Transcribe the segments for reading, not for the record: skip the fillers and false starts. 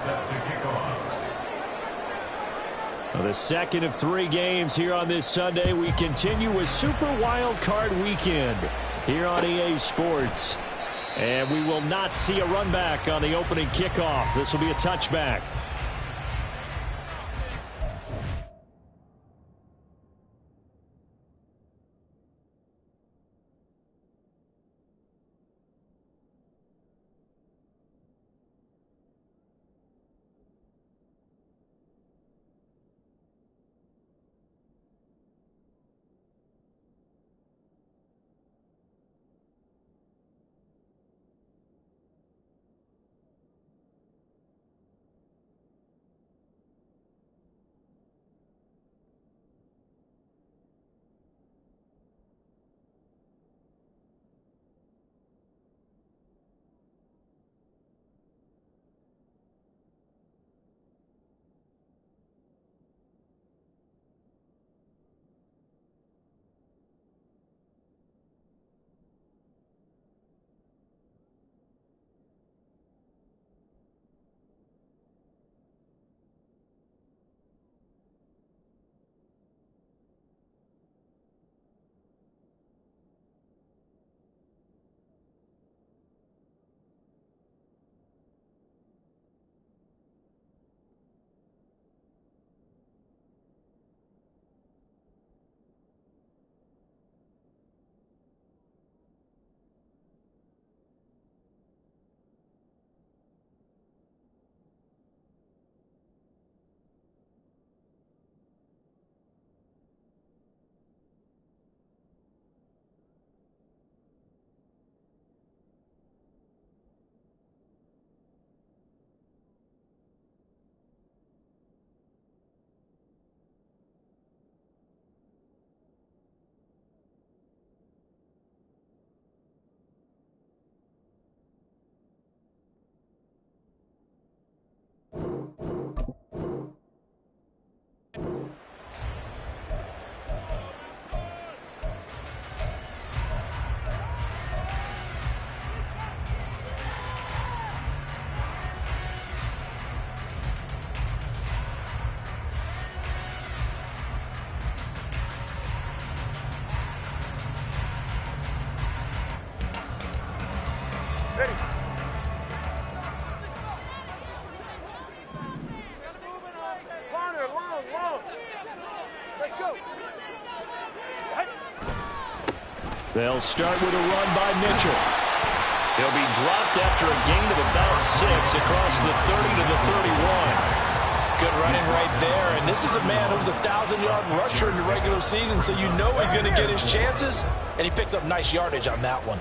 set to kick off. Well, the second of 3 games here on this Sunday. We continue with Super Wild Card Weekend here on EA Sports. And we will not see a run back on the opening kickoff. This will be a touchback. They'll start with a run by Mitchell. He'll be dropped after a gain of about 6 across the 30 to the 31. Good running right there, and this is a man who was a 1,000-yard rusher in the regular season, so you know he's going to get his chances, and he picks up nice yardage on that one.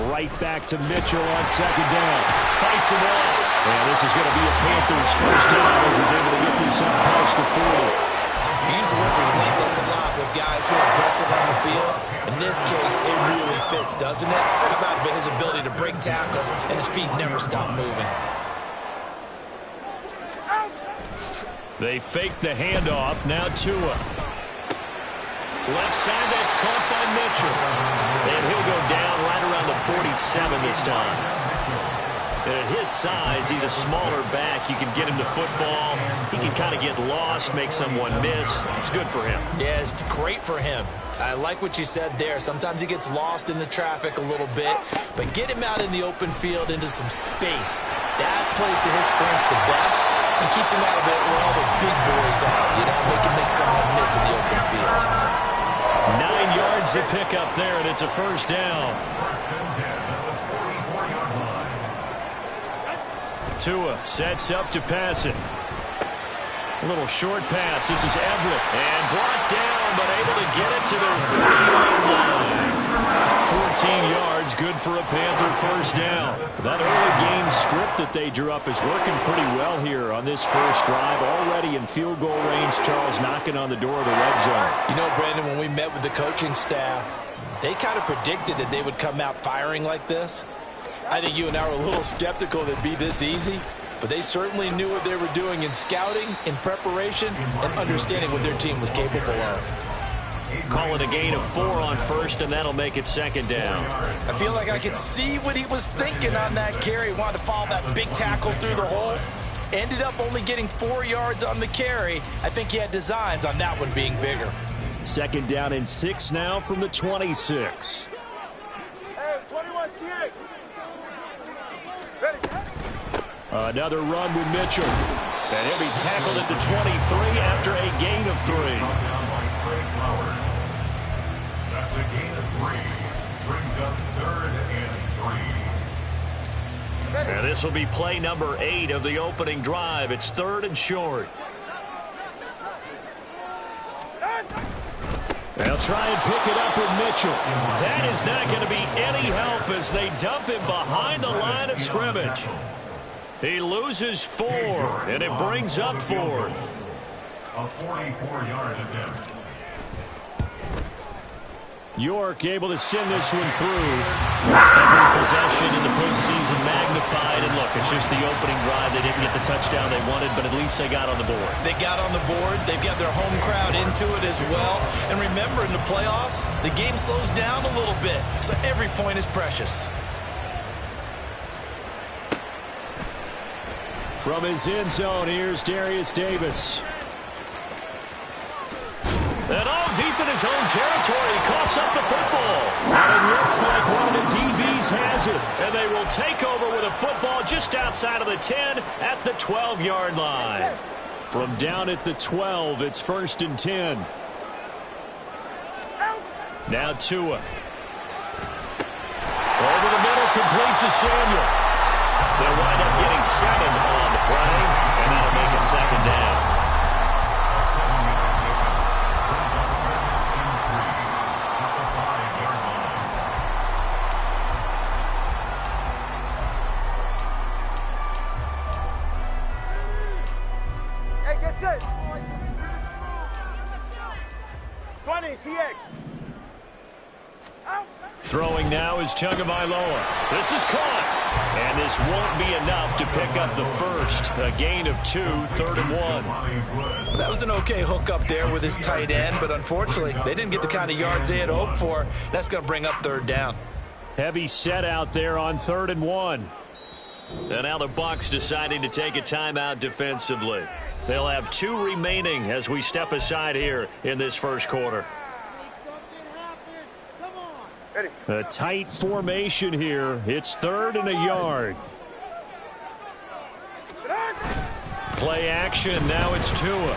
Right back to Mitchell on second down. Fights him off. And this is going to be a Panthers first down as he's able to get this up past the 40. He used to work relentless a lot with guys who are aggressive on the field. In this case, it really fits, doesn't it? How about his ability to break tackles and his feet never stop moving? They fake the handoff. Now Tua. Left side, that's caught by Mitchell. And he'll go down right around the 47 this time. And at his size, he's a smaller back. You can get him to football. He can kind of get lost, make someone miss. It's good for him. Yeah, it's great for him. I like what you said there. Sometimes he gets lost in the traffic a little bit, but get him out in the open field into some space. That plays to his strengths the best and keeps him out of it where all the big boys are. You know, they can make someone miss in the open field. 9 yards to pick up there, and it's a first down. Tua sets up to pass it. A little short pass. This is Everett. And brought down, but able to get it to their 30-yard line. 14 yards, good for a Panther first down. That early game script that they drew up is working pretty well here on this first drive. Already in field goal range, Charles knocking on the door of the red zone. You know, Brandon, when we met with the coaching staff, they kind of predicted that they would come out firing like this. I think you and I were a little skeptical that it'd be this easy, but they certainly knew what they were doing in scouting, in preparation, and understanding what their team was capable of. Call it a gain of 4 on first, and that'll make it second down. I feel like I could see what he was thinking on that carry. Wanted to follow that big tackle through the hole. Ended up only getting 4 yards on the carry. I think he had designs on that one being bigger. Second down and 6 now from the 26. Hey, 21 T8. Ready. Another run with Mitchell. And he'll be tackled at the 23 after a gain of 3. That's a gain of 3. Brings up 3rd and 3. And this will be play number 8 of the opening drive. It's 3rd and short. They'll try and pick it up with Mitchell. That is not going to be any help as they dump him behind the line of scrimmage. He loses 4, and it brings up 4th. A 44-yard attempt. York able to send this one through. Every possession in the postseason magnified. And look, it's just the opening drive. They didn't get the touchdown they wanted, but at least they got on the board. They got on the board. They've got their home crowd into it as well. And remember, in the playoffs, the game slows down a little bit, so every point is precious. From his end zone, here's Darius Davis. And all deep in his own territory, he coughs up the football. And it looks like one of the DBs has it. And they will take over with a football just outside of the 10 at the 12-yard line. From down at the 12, it's 1st and 10. Now Tua. Over the middle, complete to Samuel. They'll wind up getting 7 on the play, and that'll make it second down. Hey, get set. 20 TX. Out. Throwing now is Tagovailoa. This is caught. And this won't be enough to pick up the first. A gain of 2, 3rd and 1. That was an okay hook up there with his tight end, but unfortunately, they didn't get the kind of yards they had hoped for. That's going to bring up 3rd down. Heavy set out there on 3rd and 1. And now the Bucs deciding to take a timeout defensively. They'll have 2 remaining as we step aside here in this first quarter. A tight formation here. It's 3rd and a yard. Play action. Now it's Tua.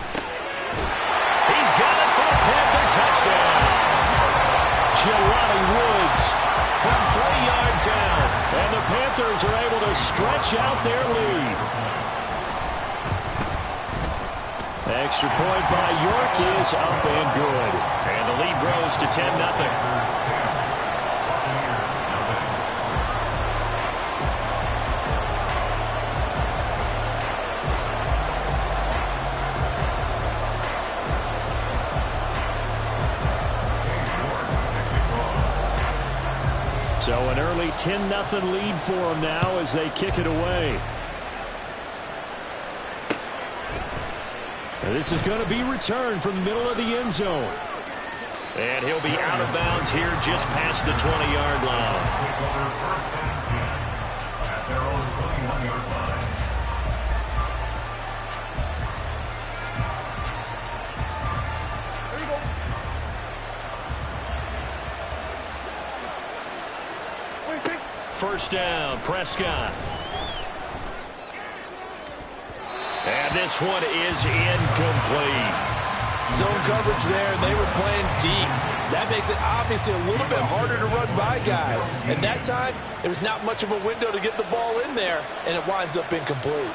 He's got it for a Panther touchdown. Jelani Woods from 3 yards out. And the Panthers are able to stretch out their lead. Extra point by York is up and good. And the lead grows to 10-0. So an early 10-0 lead for them now as they kick it away. And this is going to be returned from the middle of the end zone. And he'll be out of bounds here just past the 20-yard line. At their own 21-yard line. First down, Prescott. And this one is incomplete. Zone coverage there, and they were playing deep. That makes it obviously a little bit harder to run by guys. And that time, there's not much of a window to get the ball in there, and it winds up incomplete.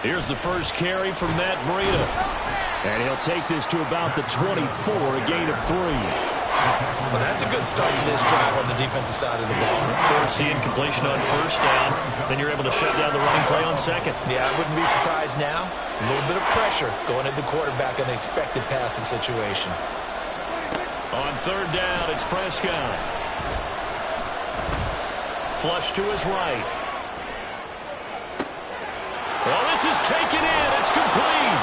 Here's the first carry from Matt Breida. And he'll take this to about the 24, a gain of 3. Well, that's a good start to this drive on the defensive side of the ball. Force the incompletion on first down. Then you're able to shut down the running play on second. Yeah, I wouldn't be surprised now. A little bit of pressure going at the quarterback in the expected passing situation. On third down, it's Prescott. Flush to his right. Well, this is taken in. It's complete.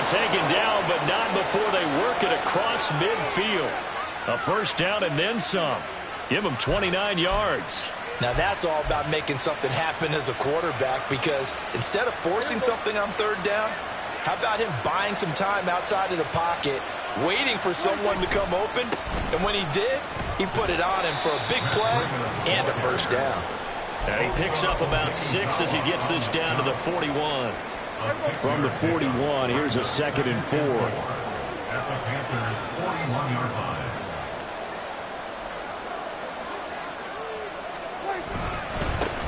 taken down, but not before they work it across midfield. A first down and then some. Give him 29 yards. Now that's all about making something happen as a quarterback, because instead of forcing something on third down, how about him buying some time outside of the pocket, waiting for someone to come open, and when he did, he put it on him for a big play and a first down. And he picks up about 6 as he gets this down to the 41. From the 41, here's a 2nd and 4. At the Panthers' 41-yard line.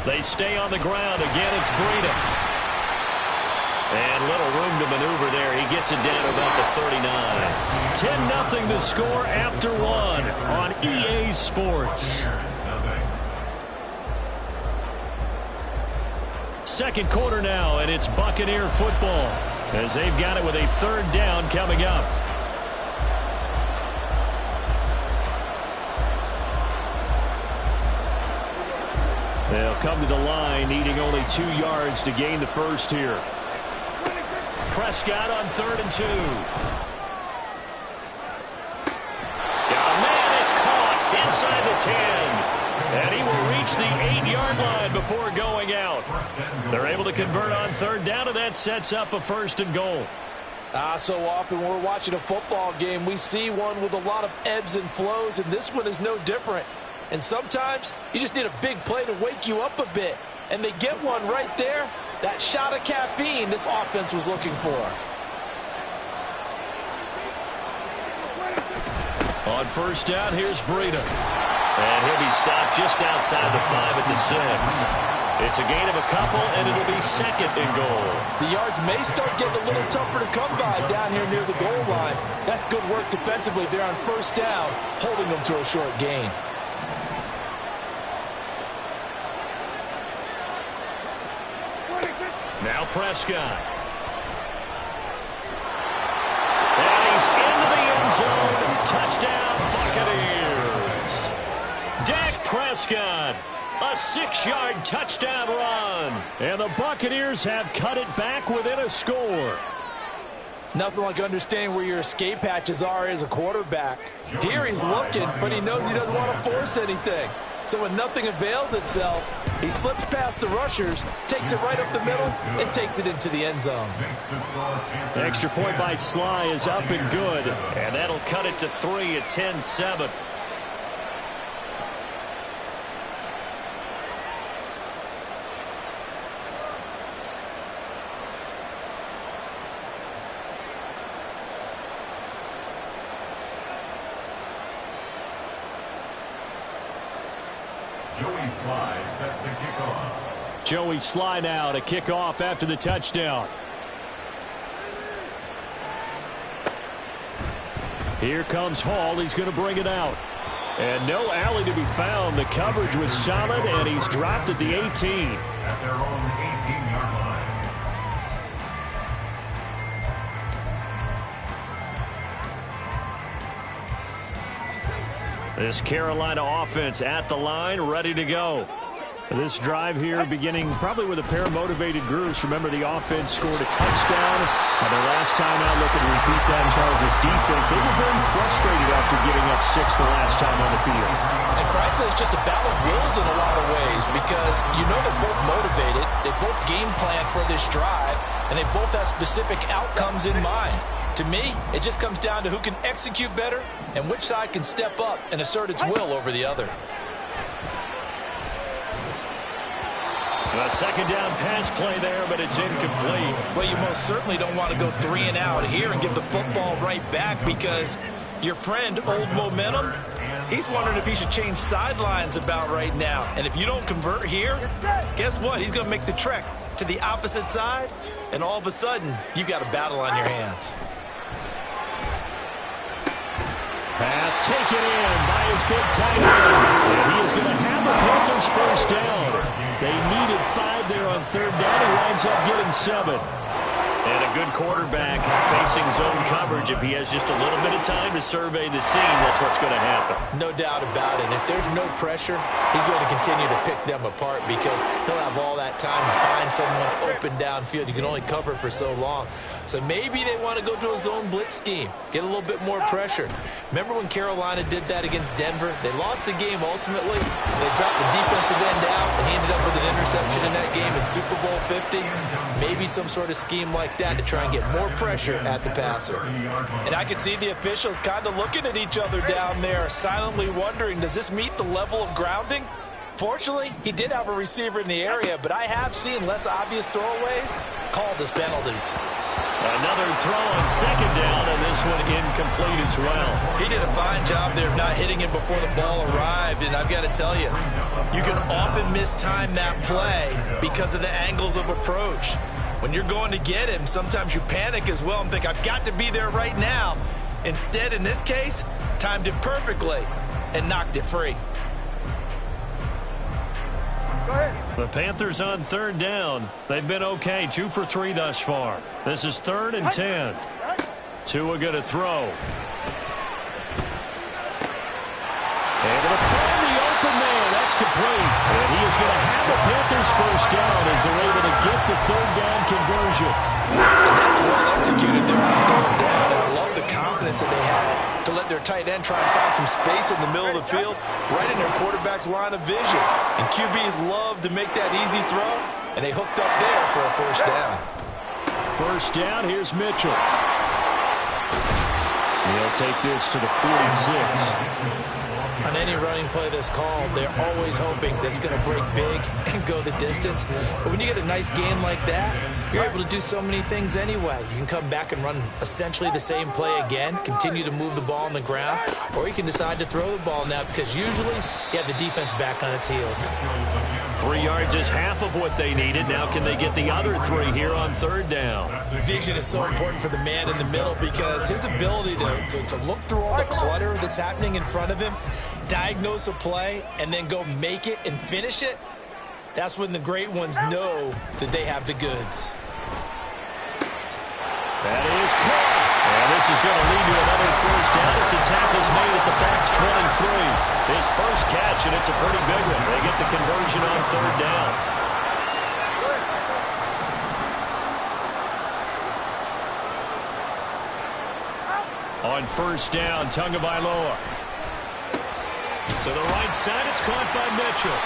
They stay on the ground. Again, it's Breida. And little room to maneuver there. He gets it down to about the 39. 10-0 the score after 1 on EA Sports. Second quarter now, and it's Buccaneer football as they've got it with a third down coming up. They'll come to the line, needing only 2 yards to gain the first here. Prescott on 3rd and 2. Man, it's caught inside the 10. And he will reach the 8-yard line before going out. They're able to convert on third down, and that sets up a 1st and goal. So often when we're watching a football game, we see one with a lot of ebbs and flows, and this one is no different. And sometimes you just need a big play to wake you up a bit. And they get one right there. That shot of caffeine this offense was looking for. On first down, here's Breida. And he'll be stopped just outside the 5 at the 6. It's a gain of a couple, and it'll be 2nd and goal. The yards may start getting a little tougher to come by down here near the goal line. That's good work defensively there on first down, holding them to a short gain. Now Prescott. And he's into the end zone. Touchdown, Buccaneers. Dak Prescott, a 6-yard touchdown run. And the Buccaneers have cut it back within a score. Nothing like understanding where your escape hatches are as a quarterback. Here he's looking, but he knows he doesn't want to force anything. So when nothing avails itself, he slips past the rushers, takes it right up the middle, and takes it into the end zone. Extra point by Sly is up and good, and that'll cut it to 3 at 10-7. Joey Sly set to kick off. Joey Sly now to kick off after the touchdown. Here comes Hall. He's going to bring it out. And no alley to be found. The coverage was solid, and he's dropped at the 18. At their own 18-yard line. This Carolina offense at the line, ready to go. This drive here beginning probably with a pair of motivated groups. Remember, the offense scored a touchdown. Their last time out, looking to repeat that in Charles' defense. They were very frustrated after giving up 6 the last time on the field. And frankly, it's just a battle of wills in a lot of ways, because you know they're both motivated. They both game plan for this drive, and they both have specific outcomes in mind. To me, it just comes down to who can execute better and which side can step up and assert its will over the other. A second down pass play there, but it's incomplete. Well, you most certainly don't want to go 3 and out here and give the football right back, because your friend, Old Momentum, he's wondering if he should change sidelines about right now. And if you don't convert here, guess what? He's going to make the trek to the opposite side, and all of a sudden, you've got a battle on your hands. Pass taken in by his big tight end. And he is going to have the Panthers first down. They needed 5 there on third down. He winds up getting 7. And a good quarterback facing zone coverage. If he has just a little bit of time to survey the scene, that's what's going to happen. No doubt about it. If there's no pressure, he's going to continue to pick them apart because he'll have all that time to find someone open downfield. You can only cover for so long. So maybe they want to go to a zone blitz scheme, get a little bit more pressure. Remember when Carolina did that against Denver? They lost the game ultimately. They dropped the defensive end out, and he ended up with an interception in that game in Super Bowl 50. Maybe some sort of scheme like that to try and get more pressure at the passer. And I can see the officials kind of looking at each other down there, silently wondering, does this meet the level of grounding? Fortunately, he did have a receiver in the area, but I have seen less obvious throwaways called as penalties. Another throw on second down, and this one incomplete as well. He did a fine job there of not hitting him before the ball arrived, and I've got to tell you, you can often mistime that play because of the angles of approach. When you're going to get him, sometimes you panic as well and think, I've got to be there right now. Instead, in this case, timed it perfectly and knocked it free. Go ahead. The Panthers on third down. They've been okay, 2 for 3 thus far. This is 3rd and 10. Tua going to throw. And going to find the open man. That's complete. And he is going to have the Panthers first down as they're able to get the third down conversion. And that's well executed there on third down. And I love the confidence that they had to let their tight end try and find some space in the middle of the field, right in their quarterback's line of vision. And QBs love to make that easy throw, and they hooked up there for a first down. First down, here's Mitchell. He'll take this to the 46. On any running play that's called, they're always hoping that it's going to break big and go the distance. But when you get a nice game like that, you're able to do so many things anyway. You can come back and run essentially the same play again, continue to move the ball on the ground, or you can decide to throw the ball now because usually you have the defense back on its heels. 3 yards is half of what they needed. Now can they get the other 3 here on third down? Vision is so important for the man in the middle because his ability to look through all the clutter that's happening in front of him, diagnose a play, and then go make it and finish it, that's when the great ones know that they have the goods. That is caught. And this is going to lead to another first down as the tackle's made at the Bucs 23. His first catch, and it's a pretty big one. They get the conversion on third down. On first down, Tagovailoa. To the right side, it's caught by Mitchell.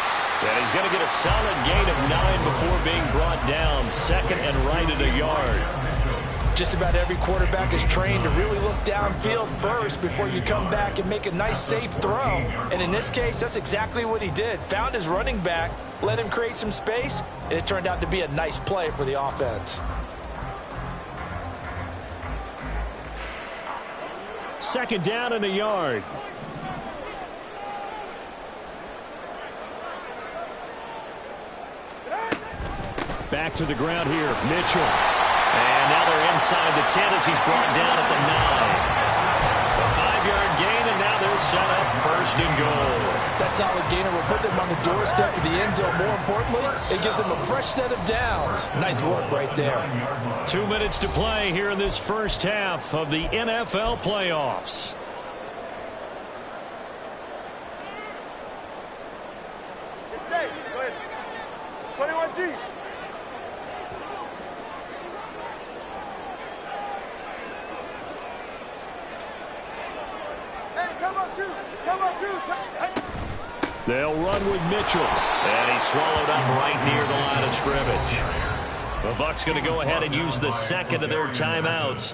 And he's going to get a solid gain of 9 before being brought down. Second and right at a yard. Just about every quarterback is trained to really look downfield first before you come back and make a nice, safe throw. And in this case, that's exactly what he did. Found his running back, let him create some space, and it turned out to be a nice play for the offense. Second down and a yard. Back to the ground here, Mitchell. And now they're inside the 10 as he's brought down at the 9. A 5-yard gain, and now they're set up first and goal. That solid gainer will put them on the doorstep of the end zone. More importantly, it gives them a fresh set of downs. Nice work right there. 2 minutes to play here in this first half of the NFL playoffs. It's safe. Go ahead. 21G. They'll run with Mitchell. And he's swallowed up right near the line of scrimmage. The Bucs going to go ahead and use the second of their timeouts.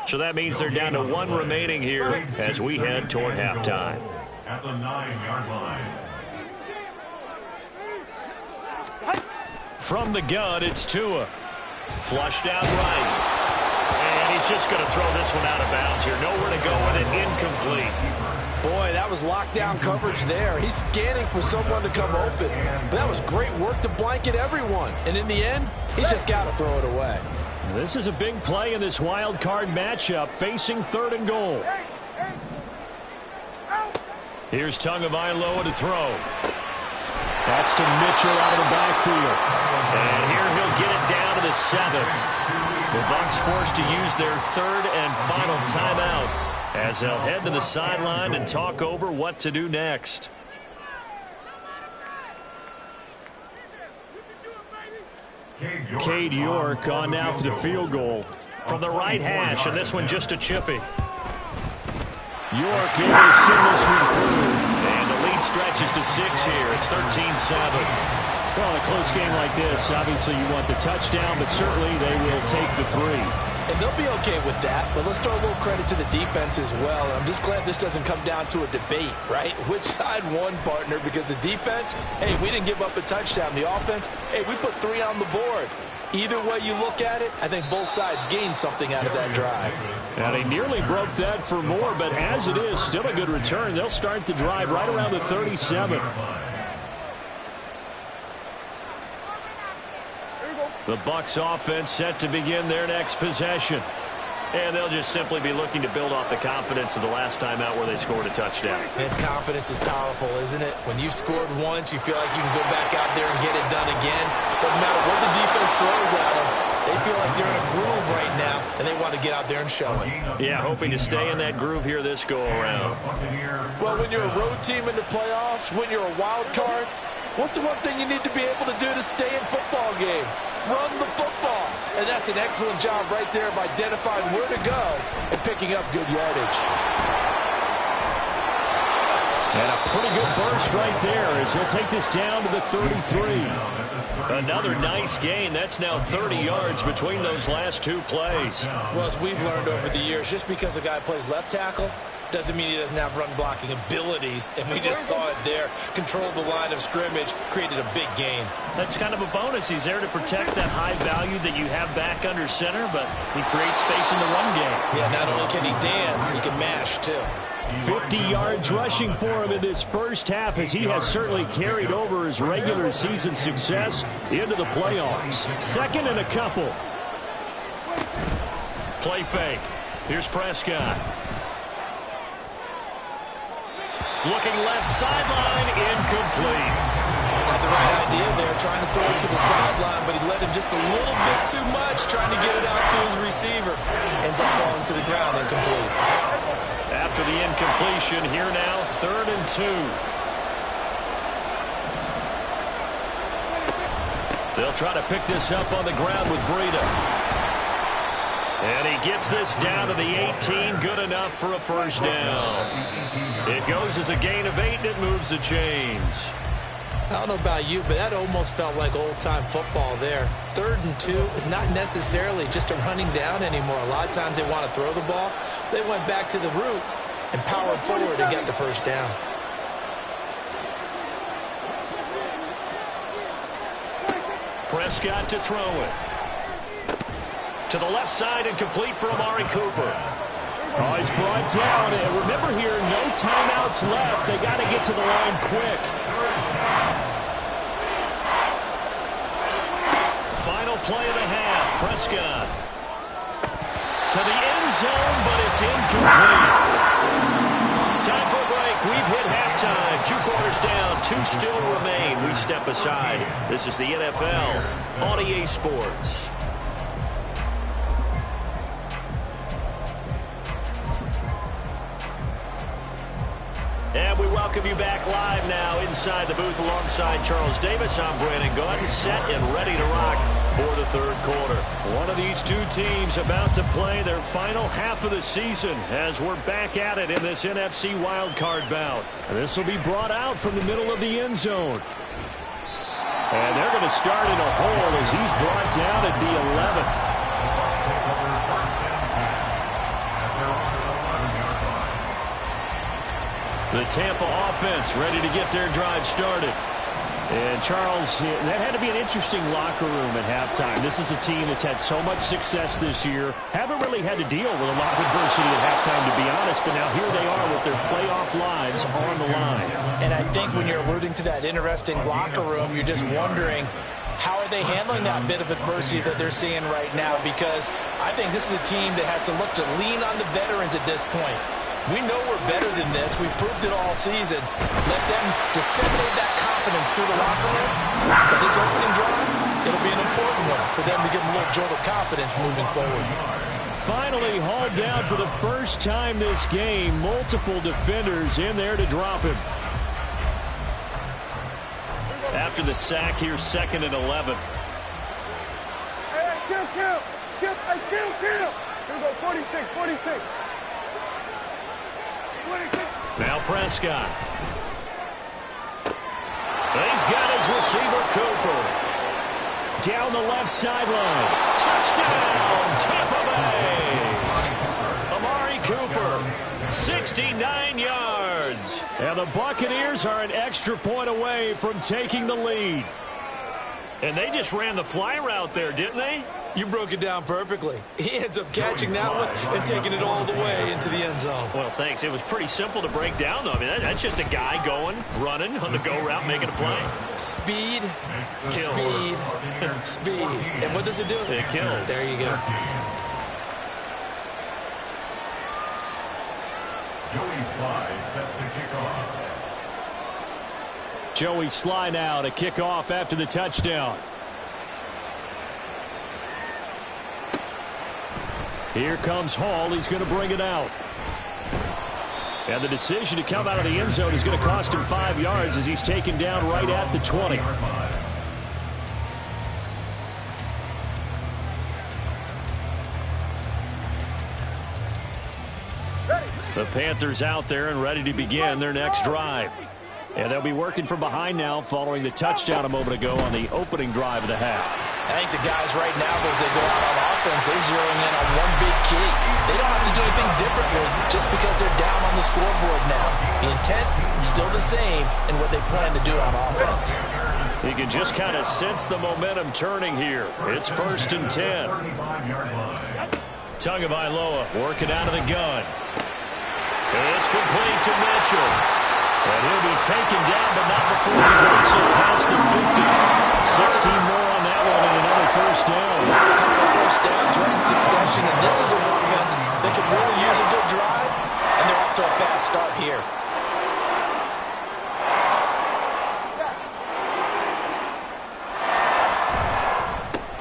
So that means they're down to 1 remaining here as we head toward halftime. At the 9-yard line. From the gun, it's Tua. Flushed out right. And he's just going to throw this one out of bounds here. Nowhere to go with it. Incomplete. Boy, that was lockdown coverage there. He's scanning for someone to come open. But that was great work to blanket everyone. And in the end, he's just got to throw it away. This is a big play in this wild card matchup, facing third and goal. Here's Tagovailoa to throw. That's to Mitchell out of the backfield. And here he'll get it down to the 7. The Bucs forced to use their third and final timeout as they'll head to the sideline and talk over what to do next. Cade York on now for the field goal from the right hash, and this one just a chippy. York able to send this one through, and the lead stretches to 6 here. It's 13-7. Well, in a close game like this, obviously you want the touchdown, but certainly they will take the 3. And they'll be okay with that, but let's throw a little credit to the defense as well. I'm just glad this doesn't come down to a debate, right? Which side won, partner? Because the defense, hey, we didn't give up a touchdown. The offense, hey, we put 3 on the board. Either way you look at it, I think both sides gained something out of that drive. Now, they nearly broke that for more, but as it is, still a good return. They'll start the drive right around the 37. The Bucs offense set to begin their next possession. And they'll just simply be looking to build off the confidence of the last time out where they scored a touchdown. And confidence is powerful, isn't it? When you've scored once, you feel like you can go back out there and get it done again. Doesn't matter what the defense throws at them. They feel like they're in a groove right now, and they want to get out there and show it. Yeah, hoping to stay in that groove here this go-around. Well, when you're a road team in the playoffs, when you're a wild card, what's the one thing you need to be able to do to stay in football games? Run the football. And that's an excellent job right there of identifying where to go and picking up good yardage. And a pretty good burst right there as he'll take this down to the 33. Another nice gain. That's now 30 yards between those last 2 plays. Well, as we've learned over the years, just because a guy plays left tackle doesn't mean he doesn't have run blocking abilities, and we just saw it there. Controlled the line of scrimmage, created a big gain. That's kind of a bonus. He's there to protect that high value that you have back under center, but he creates space in the run game. Yeah, not only can he dance, he can mash, too. 50 yards rushing for him in this first half as he has certainly carried over his regular season success into the playoffs. 2nd and a couple. Play fake. Here's Prescott. Looking left sideline, incomplete. Had the right idea there, trying to throw it to the sideline, but he let him just a little bit too much, trying to get it out to his receiver. Ends up falling to the ground, incomplete. After the incompletion, here now, 3rd and 2. They'll try to pick this up on the ground with Breida. And he gets this down to the 18, good enough for a first down. It goes as a gain of 8, and it moves the chains. I don't know about you, but that almost felt like old-time football there. 3rd and 2 is not necessarily just a running down anymore. A lot of times they want to throw the ball. They went back to the roots and powered forward and got the first down. Prescott to throw it. To the left side and complete for Amari Cooper. Oh, he's brought down. And remember here, no timeouts left. They got to get to the line quick. Final play of the half. Prescott to the end zone, but it's incomplete. Time for a break. We've hit halftime. 2 quarters down. 2 still remain. We step aside. This is the NFL on EA Sports. And we welcome you back live now inside the booth alongside Charles Davis. I'm Brandon Gordon, set and ready to rock for the 3rd quarter. One of these 2 teams about to play their final half of the season as we're back at it in this NFC wildcard bout. And this will be brought out from the middle of the end zone. And they're going to start in a hole as he's brought down at the 11. The Tampa offense ready to get their drive started. And, Charles, that had to be an interesting locker room at halftime. This is a team that's had so much success this year. Haven't really had to deal with a lot of adversity at halftime, to be honest. But now here they are with their playoff lives on the line. And I think when you're alluding to that interesting locker room, you're just wondering, how are they handling that bit of adversity that they're seeing right now? Because I think this is a team that has to look to lean on the veterans at this point. We know we're better than this. We've proved it all season. Let them disseminate that confidence through the locker room. But this opening drive, It'll be an important one for them to give them a little jolt of confidence moving forward. Finally hauled down for the first time this game. Multiple defenders in there to drop him. After the sack, here's 2nd and 11. Hey, kill. Here we go, 46. Now Prescott. He's got his receiver, Cooper. Down the left sideline. Touchdown, Tampa Bay. Amari Cooper, 69 yards. And the Buccaneers are an extra point away from taking the lead. And they just ran the fly route there, didn't they? You broke it down perfectly. He ends up catching that one and taking it all the way into the end zone. Well, thanks. It was pretty simple to break down, though. I mean, that's just a guy going, running on the go route, making a play. Speed, Kills. speed. And what does it do? It kills. There you go. Joey Sly set to kick off. Joey Sly now to kick off after the touchdown. Here comes Hall. He's going to bring it out. And the decision to come out of the end zone is going to cost him 5 yards as he's taken down right at the 20. The Panthers out there and ready to begin their next drive. And they'll be working from behind now following the touchdown a moment ago on the opening drive of the half. I think the guys right now, as they go out on offense, they're zeroing in on one big key. They don't have to do anything differently just because they're down on the scoreboard now. The intent is still the same in what they plan to do on offense. You can just kind of sense the momentum turning here. It's 1st and 10. Tagovailoa working out of the gun. It's complete to Mitchell. And he'll be taken down, but not before he works it past the 50. 16 more on that one and another first down. A couple of first downs right in succession, and this is an offense that could really use a good drive, and they're off to a fast start here.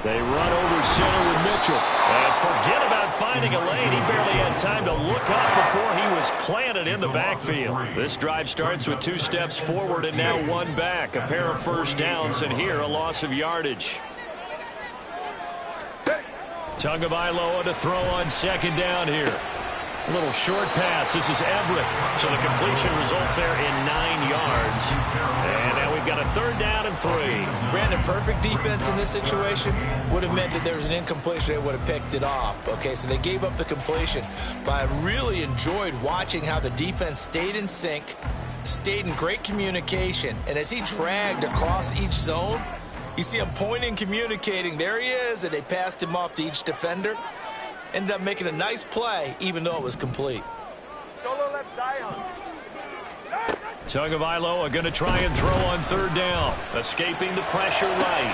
They run over center with Mitchell. And forget about finding a lane. He barely had time to look up before he was planted in the backfield. This drive starts with 2 steps forward and now 1 back. A pair of first downs, and here a loss of yardage. Tagovailoa to throw on 2nd down here. A little short pass. This is Everett. So the completion results there in 9 yards. And now we've got a 3rd down and 3. Brandon, perfect defense in this situation would have meant that there was an incompletion. They would have picked it off. Okay, so they gave up the completion. But I really enjoyed watching how the defense stayed in sync, stayed in great communication. And as he dragged across each zone, you see him pointing, communicating. There he is, and they passed him off to each defender. Ended up making a nice play, even though it was complete. Solo left Zion. Tagovailoa going to try and throw on 3rd down. Escaping the pressure right.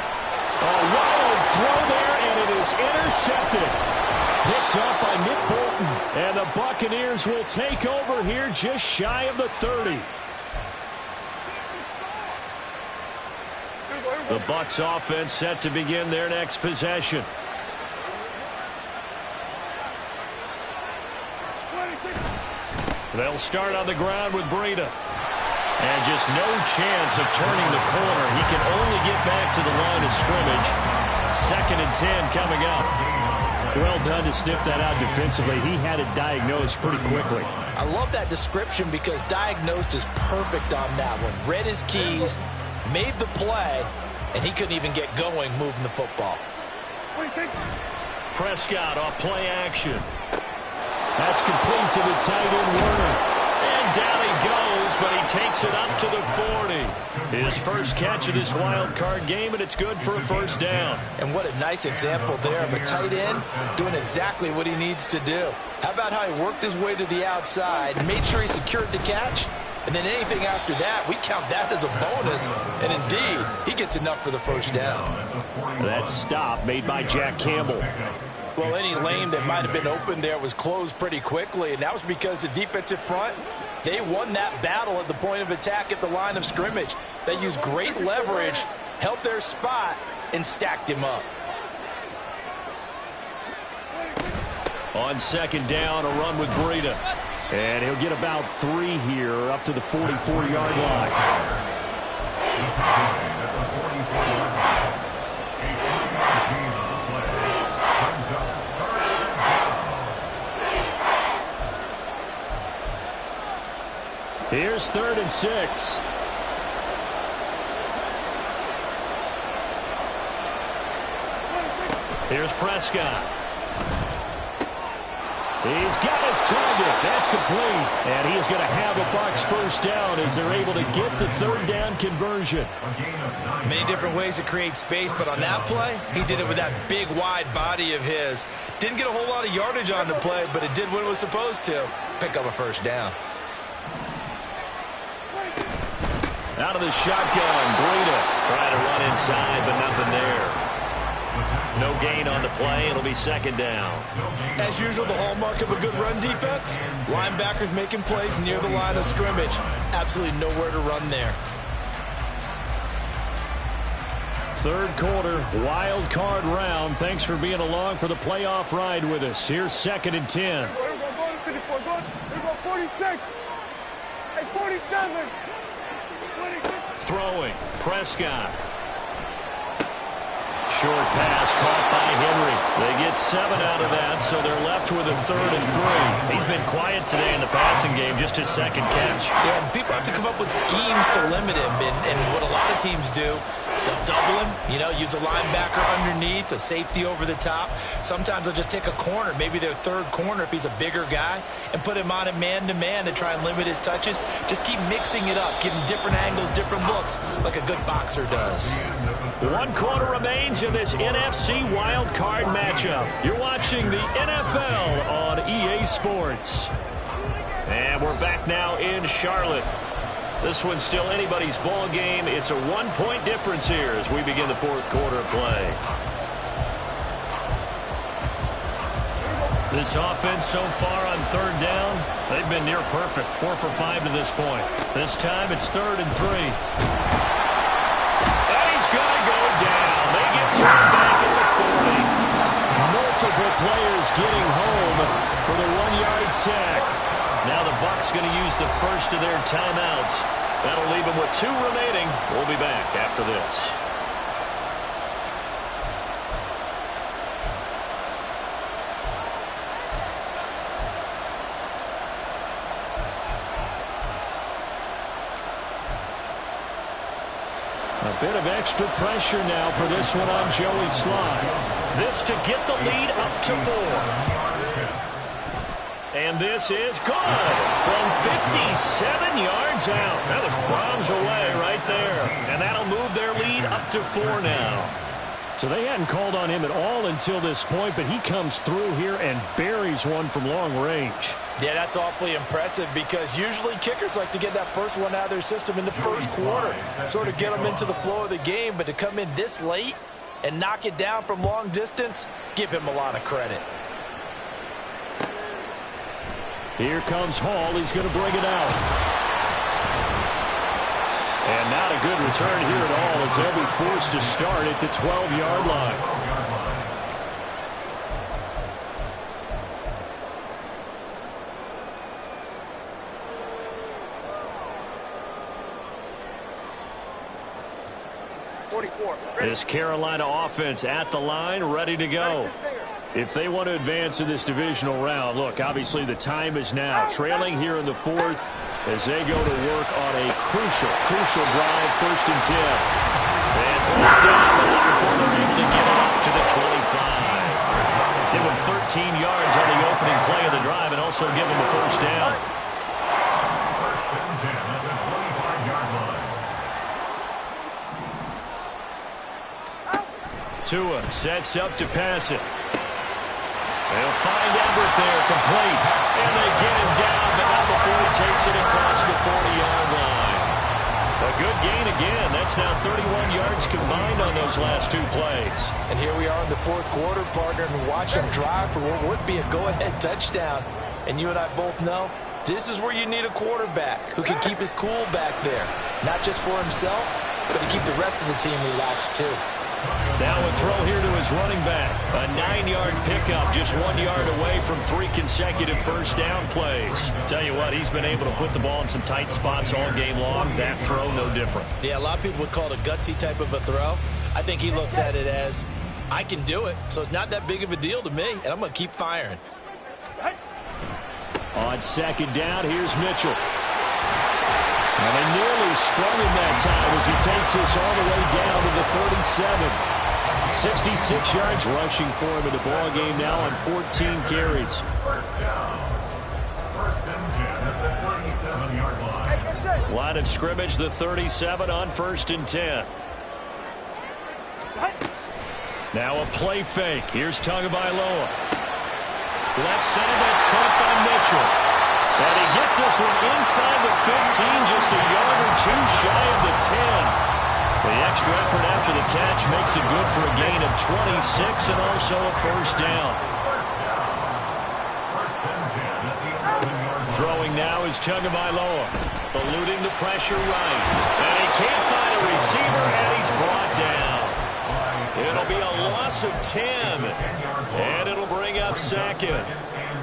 A wild throw there, and it is intercepted. Picked up by Nick Bolton. And the Buccaneers will take over here just shy of the 30. The Bucs offense set to begin their next possession. They'll start on the ground with Breida. And just no chance of turning the corner. He can only get back to the line of scrimmage. 2nd and 10 coming up. Well done to sniff that out defensively. He had it diagnosed pretty quickly. I love that description because diagnosed is perfect on that one. Read his keys, made the play, and he couldn't even get going moving the football. Prescott off play action. That's complete to the tight end, Warner. And down he goes, but he takes it up to the 40. His first catch of this wild card game, and it's good for a 1st down. And what a nice example there of a tight end doing exactly what he needs to do. How about how he worked his way to the outside, made sure he secured the catch, and then anything after that, we count that as a bonus. And indeed, he gets enough for the 1st down. That stop made by Jack Campbell. Well, any lane that might have been open there was closed pretty quickly, and that was because the defensive front, they won that battle at the point of attack at the line of scrimmage. They used great leverage, held their spot, and stacked him up. On second down, a run with Breida. And he'll get about 3 here up to the 44-yard line. Here's 3rd and 6. Here's Prescott. He's got his target. That's complete. And he is going to have a Bucs first down as they're able to get the 3rd down conversion. Many different ways to create space, but on that play, he did it with that big, wide body of his. Didn't get a whole lot of yardage on the play, but it did what it was supposed to. Pick up a first down. Out of the shotgun, Breida trying to run inside, but nothing there. No gain on the play. It'll be 2nd down. As usual, the hallmark of a good run defense, linebackers making plays near the line of scrimmage. Absolutely nowhere to run there. 3rd quarter, wild card round. Thanks for being along for the playoff ride with us. Here's 2nd and 10. Here we go, 54. Go. Here we go, 46. Hey, 47. 26. Throwing, Prescott. Short pass caught by Henry. They get 7 out of that, so they're left with a 3rd and 3. He's been quiet today in the passing game, just his 2nd catch. Yeah, and people have to come up with schemes to limit him, and what a lot of teams do, they'll double him, use a linebacker underneath, a safety over the top. Sometimes they'll just take a corner, maybe their 3rd corner if he's a bigger guy, and put him on a man-to-man to try and limit his touches. Just keep mixing it up, give him different angles, different looks, like a good boxer does. 1 quarter remains in this NFC wild card matchup. You're watching the NFL on EA Sports. And we're back now in Charlotte. This one's still anybody's ball game. It's a 1-point difference here as we begin the 4th quarter play. This offense so far on 3rd down, they've been near perfect. 4 for 5 to this point. This time it's 3rd and 3. Gonna go down. They get turned back at the 40. Multiple players getting home for the 1-yard sack. Now the Bucs going to use the first of their timeouts. That'll leave them with 2 remaining. We'll be back after this. A bit of extra pressure now for this one on Joey Slye. This to get the lead up to 4. And this is good from 57 yards out. That was bombs away right there. And that'll move their lead up to 4 now. So they hadn't called on him at all until this point, but he comes through here and buries one from long range. Yeah, that's awfully impressive because usually kickers like to get that first one out of their system in the 1st quarter, sort of get them into the flow of the game, but to come in this late and knock it down from long distance, give him a lot of credit. Here comes Hall. He's going to bring it out. And not a good return here at all as they'll be forced to start at the 12-yard line. This Carolina offense at the line, ready to go. If they want to advance in this divisional round, look, obviously the time is now. Trailing here in the 4th as they go to work on a crucial drive, 1st and 10. And brought down before they're able to get it up to the 25. Give them 13 yards on the opening play of the drive and also give them a first down. Tua sets up to pass it. They'll find Everett there, complete. And they get him down, but not before he takes it across the 40-yard line. A good gain again. That's now 31 yards combined on those last 2 plays. And here we are in the 4th quarter, partner, and watch him drive for what would be a go-ahead touchdown. And you and I both know this is where you need a quarterback who can keep his cool back there. Not just for himself, but to keep the rest of the team relaxed too. Now a throw here to his running back. A 9-yard pickup, just 1 yard away from 3 consecutive first down plays. Tell you what, he's been able to put the ball in some tight spots all game long. That throw, no different. Yeah, a lot of people would call it a gutsy type of a throw. I think he looks at it as, I can do it, so it's not that big of a deal to me, and I'm going to keep firing. On second down, here's Mitchell. And they nearly sprung him that time as he takes this all the way down to the 37. 66 yards rushing for him in the ball game now on 14 carries. First down. First and 10 at the 37-yard line. Line of scrimmage, the 37 on 1st and 10. Now a play fake. Here's Tagovailoa. Left side, that's caught by Mitchell. And he gets this one inside the 15, just a yard or two shy of the 10. The extra effort after the catch makes it good for a gain of 26 and also a first down. Throwing now is Tagovailoa, eluding the pressure right. And he can't find a receiver, and he's brought down. It'll be a loss of 10, and it'll bring up second.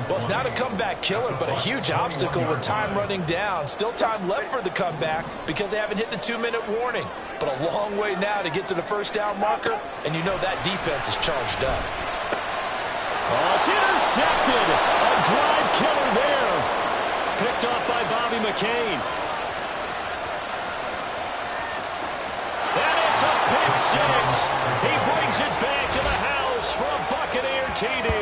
Well, it's not a comeback killer, but a huge obstacle with time running down. Still time left for the comeback because they haven't hit the 2-minute warning. But a long way now to get to the first down marker, and you know that defense is charged up. Oh, it's intercepted. A drive killer there. Picked off by Bobby McCain. And it's a pick six. He brings it back to the house for a Buccaneer TD.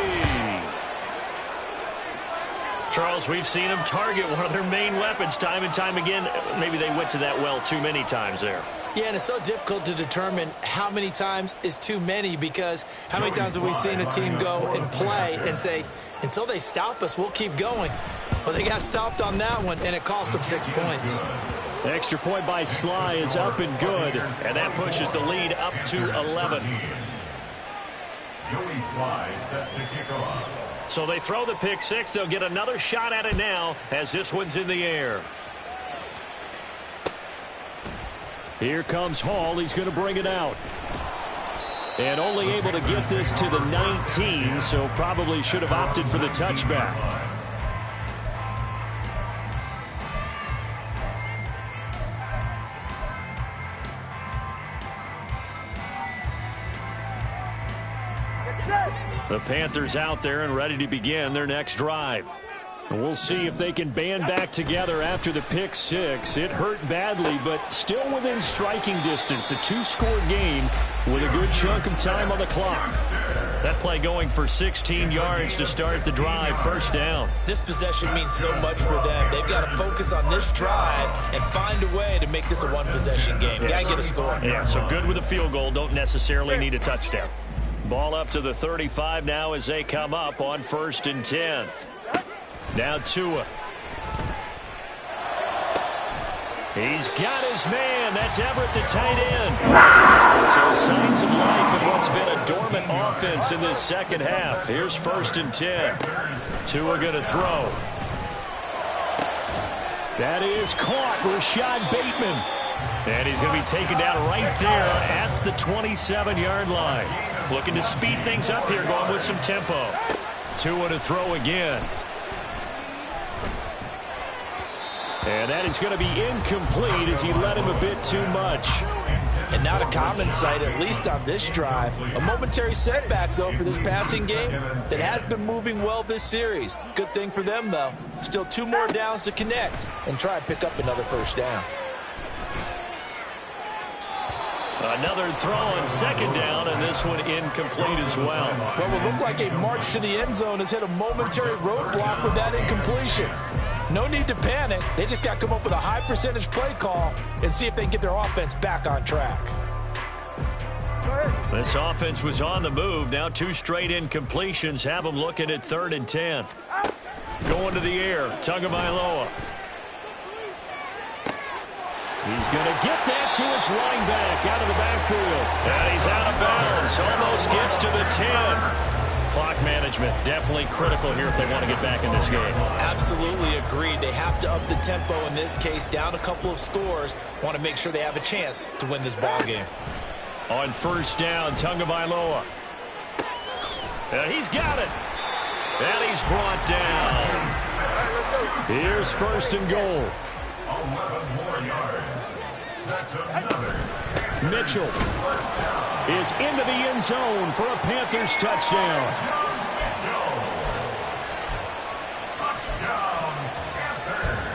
Charles, we've seen them target one of their main weapons time and time again. Maybe they went to that well too many times there. Yeah, and it's so difficult to determine how many times is too many, because how many times have we seen a team go and play and say, until they stop us, we'll keep going. Well, they got stopped on that one, and it cost them 6 points. The extra point by Sly is up and good, and that pushes the lead up to 11. Joey Sly set to kick off. So they throw the pick six. They'll get another shot at it now as this one's in the air. Here comes Hall. He's going to bring it out. And only able to get this to the 19, so probably should have opted for the touchback. The Panthers out there and ready to begin their next drive. And we'll see if they can band back together after the pick six. It hurt badly, but still within striking distance. A 2-score game with a good chunk of time on the clock. That play going for 16 yards to start the drive. First down. This possession means so much for them. They've got to focus on this drive and find a way to make this a one-possession game. Got to get a score. Yeah, so good with a field goal. Don't necessarily need a touchdown. Ball up to the 35 now as they come up on 1st and 10. Now Tua. He's got his man. That's Everett, the tight end. So signs of life in what's been a dormant offense in this second half. Here's 1st and 10. Tua going to throw. That is caught. Rashad Bateman. And he's going to be taken down right there at the 27-yard line. Looking to speed things up here, going with some tempo. Tua to throw again. And that is going to be incomplete as he led him a bit too much. And not a common sight, at least on this drive. A momentary setback, though, for this passing game that has been moving well this series. Good thing for them, though. Still 2 more downs to connect and try and pick up another first down. Another throw on 2nd down, and this one incomplete as well. What would look like a march to the end zone has hit a momentary roadblock with that incompletion. No need to panic. They just got to come up with a high percentage play call and see if they can get their offense back on track. This offense was on the move. Now 2 straight incompletions have them looking at 3rd and 10. Going to the air, Tagovailoa. He's going to get that to his running back out of the backfield. And he's out of bounds. Almost gets to the 10. Clock management definitely critical here if they want to get back in this game. Absolutely agreed. They have to up the tempo in this case, down a couple of scores. Want to make sure they have a chance to win this ball game. On first down, Tagovailoa. And he's got it. And he's brought down. Here's first and goal. 11 more yards. That's another. Mitchell is into the end zone for a Panthers touchdown. Touchdown, Panthers.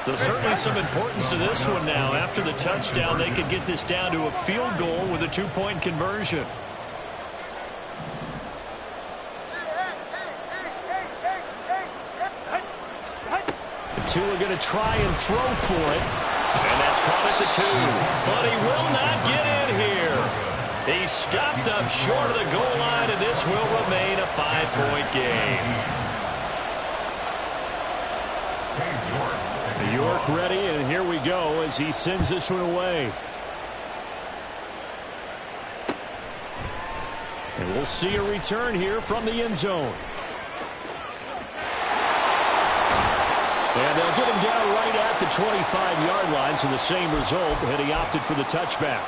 So certainly some importance to this one now. After the touchdown, they could get this down to a field goal with a 2-point conversion. The two are going to try and throw for it. And that's caught at the 2. But he will not get in here. He's stopped up short of the goal line, and this will remain a 5-point game. York ready, and here we go as he sends this one away. And we'll see a return here from the end zone. And they'll get him down right at the 25-yard line, so the same result, and he opted for the touchback.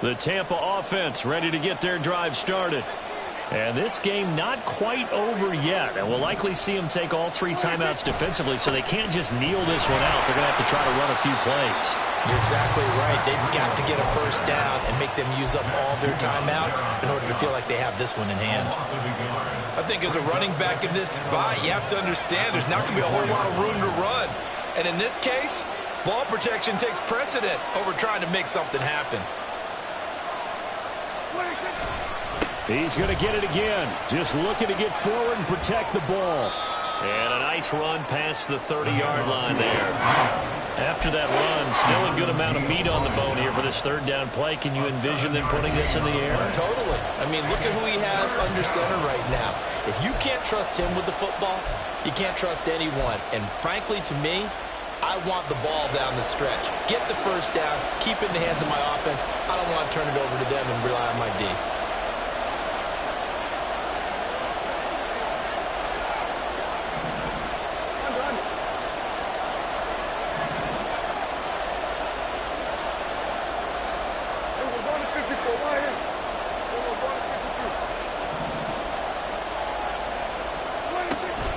The Tampa offense ready to get their drive started. And this game not quite over yet. And we'll likely see them take all 3 timeouts defensively, so they can't just kneel this one out. They're going to have to try to run a few plays. You're exactly right. They've got to get a first down and make them use up all their timeouts in order to feel like they have this one in hand. I think as a running back in this spot, you have to understand there's not going to be a whole lot of room to run. And in this case, ball protection takes precedent over trying to make something happen. He's going to get it again. Just looking to get forward and protect the ball. And a nice run past the 30-yard line there. After that run, still a good amount of meat on the bone here for this third down play. Can you envision them putting this in the air? Totally. I mean, look at who he has under center right now. If you can't trust him with the football, you can't trust anyone. And frankly, to me, I want the ball down the stretch. Get the first down, keep it in the hands of my offense. I don't want to turn it over to them and rely on my D.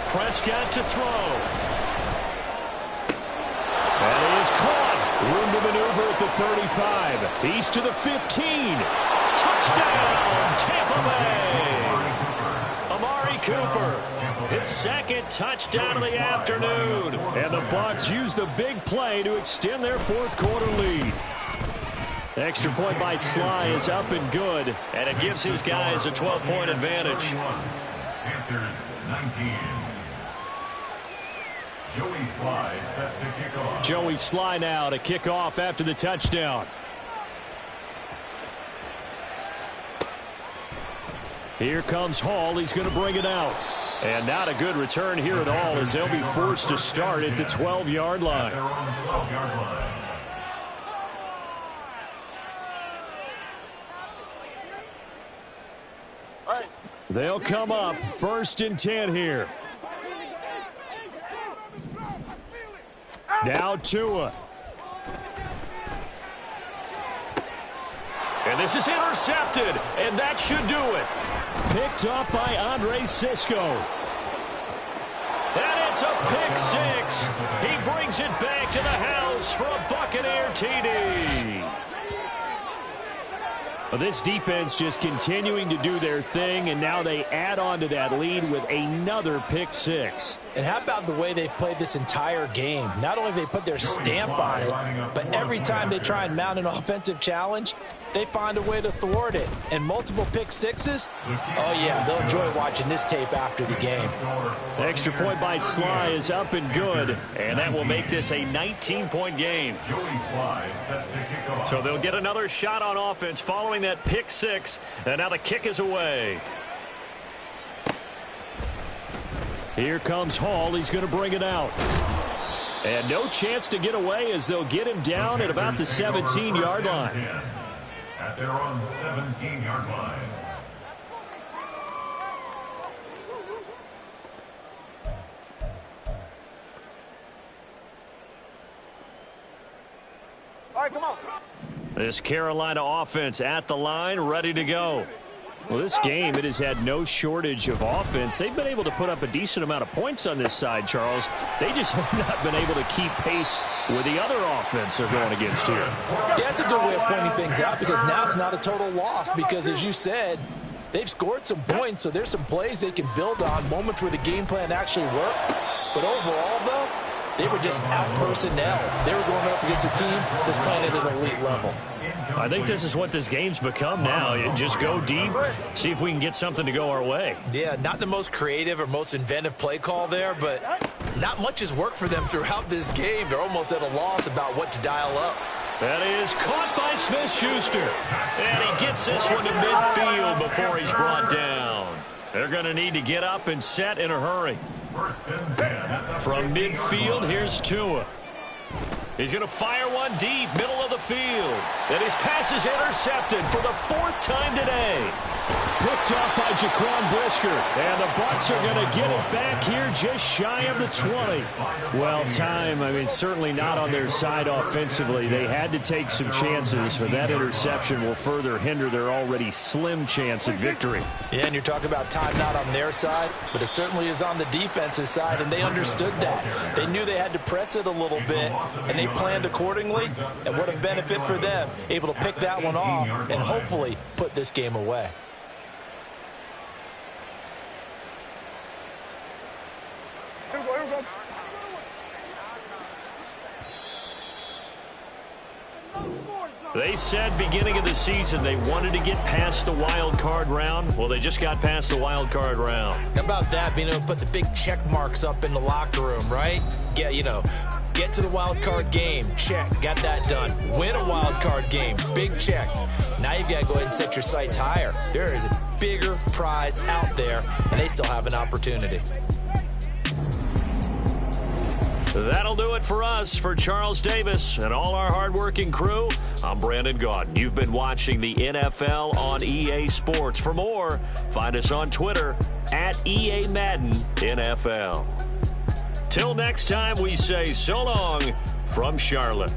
Prescott to throw. And he is caught. Room to maneuver at the 35. He's to the 15. Touchdown, Tampa Bay. Amari Cooper, his second touchdown of the afternoon. And the Bucs use the big play to extend their fourth quarter lead. Extra point by Sly is up and good. And it gives his guys a 12-point advantage. Panthers 19. Joey Sly set to kick off. Joey Sly now to kick off after the touchdown. Here comes Hall. He's going to bring it out. And not a good return here at all as they'll be forced to start at the 12-yard line. They're on the 12-yard line. They'll come up first and 10 here. Now Tua. And this is intercepted, and that should do it. Picked up by Andre Cisco. And it's a pick six. He brings it back to the house for a Buccaneer TD. Well, this defense just continuing to do their thing, and now they add on to that lead with another pick six. And how about the way they've played this entire game? Not only have they put their stamp on it, but every time they try and mount an offensive challenge, they find a way to thwart it. And multiple pick sixes? Oh, yeah, they'll enjoy watching this tape after the game. The extra point by Sly is up and good. And that will make this a 19-point game. Joey Sly set to kick off. So they'll get another shot on offense following that pick six. And now the kick is away. Here comes Hall. He's going to bring it out. And no chance to get away as they'll get him down at about the 17-yard line. At their own 17-yard line. All right, come on. This Carolina offense at the line, ready to go. Well, this game, it has had no shortage of offense. They've been able to put up a decent amount of points on this side, Charles. They just have not been able to keep pace with the other offense they're going against here. Yeah, it's a good way of pointing things out because now it's not a total loss because, as you said, they've scored some points, so there's some plays they can build on, moments where the game plan actually worked. But overall, though, they were just out-personnel. They were going up against a team that's playing at an elite level. I think this is what this game's become now. Just go deep, see if we can get something to go our way. Yeah, not the most creative or most inventive play call there, but not much has worked for them throughout this game. They're almost at a loss about what to dial up. That is caught by Smith-Schuster. And he gets this one to midfield before he's brought down. They're going to need to get up and set in a hurry. From midfield, here's Tua. He's going to fire one deep, middle of the field. And his pass is intercepted for the 4th time today. Picked off by Jaquan Brisker. And the Bucs are going to get it back here just shy of the 20. Well, time, I mean, certainly not on their side offensively. They had to take some chances, but that interception will further hinder their already slim chance at victory. Yeah, and you're talking about time not on their side, but it certainly is on the defense's side, and they understood that. They knew they had to press it a little bit, and they planned accordingly, and what a benefit for them, able to pick that one off and hopefully put this game away. Here we go, here we go. They said beginning of the season they wanted to get past the wild card round. Well, they just got past the wild card round. How about that, being able to put the big check marks up in the locker room, right? Yeah, you know, get to the wild card game, check, got that done. Win a wild card game, big check. Now you've got to go ahead and set your sights higher. There is a bigger prize out there, and they still have an opportunity. That'll do it for us. For Charles Davis and all our hardworking crew, I'm Brandon Gaudin. You've been watching the NFL on EA Sports. For more, find us on Twitter at EA Madden NFL. Till next time, we say so long from Charlotte.